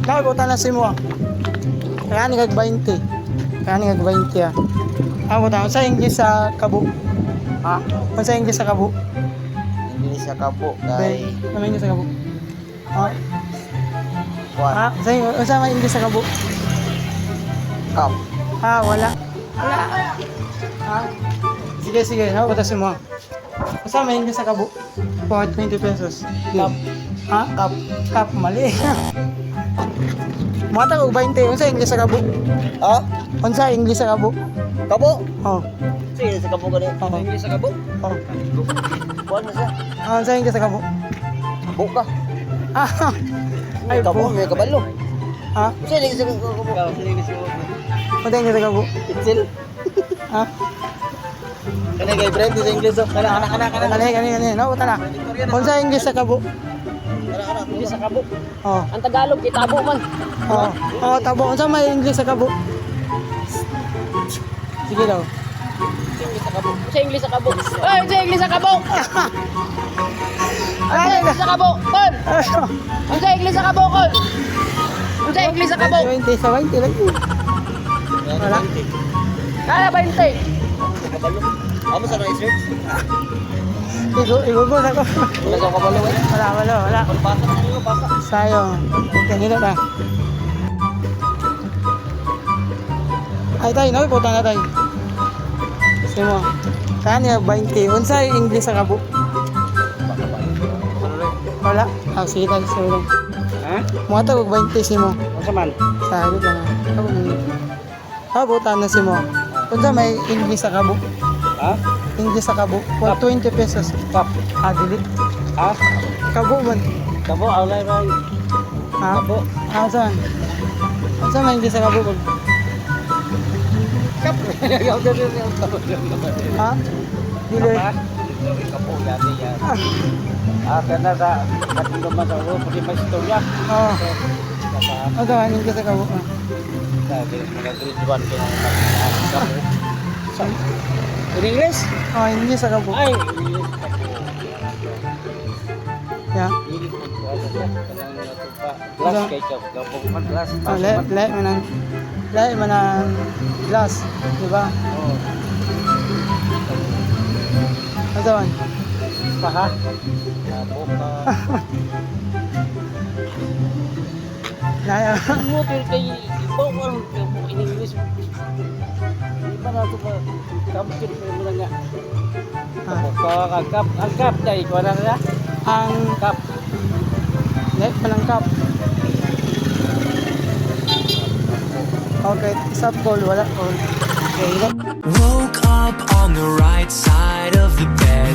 Nagutan na si mo. Kaya ni kag 20. Kaya ni kag 20 ah. Ako ta sa English sa kabo. Ha? Sa English sa kabo. English sa kabo kay Ano English sa kabo? Ah, what? sa may English sa kabo. Cup. Ah, wala. Wala. Ah. Sige, sige. Ako ta si mo. Sa may English sa kabo. For 20 pesos. Cup. Ha? Cup. Cup, mali. Mata ko 20. Unsa English sa kabo? Ha? Unsa English sa kabo? Kabo? Oh. Sige sa kabo gani. Oo. English sa kabo? Oh. Kuan na siya. Ah, unsa English sa kabo? Kabo ka. Ah. Ay, Kabo, may kabalo. Ha? Sige English sa kabo. Sige English sa kabo. Unsa English sa kabo? Itzel. Ha? Kani kay Brent sa English oh. Kana. Kani. Nauta na. Unsa English sa kabo? Kana. English sa kabo. Oh. Ang Tagalog kitabo man. Oh. Oh, tabo. Unsa may English sa kabo? Sige daw. English sa kabo. Sa English sa kabo. Ay, sa English sa kabo. Ang sa English sa kabo. Kon. Ang sa English sa kabo kon. Ang sa English sa kabo. 20 sa 20 lagi. Wala. Kala 20. Kabalo. Amo sa research. Igugol ako. Wala ka kabalo eh. Wala. Basa na niyo, basa. Sayang. Tingin na. Ay tayo, no? Iputang na tayo. Kasi mo. Saan niya 20? Unsa yung English sa kabo? Wala. Ah, sige tayo. Sige lang. Ha? Mga tawag 20 si mo. Asa man? Sabi ka na. Kabutan na si mo. Unsa may English sa kabo? Ha? English sa kabo. For 20 pesos. Kap. Ah, dili. Ha? Kabo man. Kabo, alay man. Ha? Kabo. Ah, saan? Unsa may English sa kabo? Kap. Ha? Dili. Kabo, dati yan. Kana sa katulong man sa ulo, pati may istorya. Oo. Kapa, Unsa may English sa kabo? Ah. sabi, mga grade 1 ka na. In English? Oh, English sa kabo. Ay! Yeah. Glass kay kapag man glass. Oh, le manang glass, di ba? Oo. Ano man? Paha. Boka. Naya. Mo kay ibaw man in English. Iba na to ba? Kampir mo lang nga. Boka kap, ang kap dai ko na na. Ang Kap. le manang cup. Okay, isa call wala call. Okay, Woke up on the right side of the bed.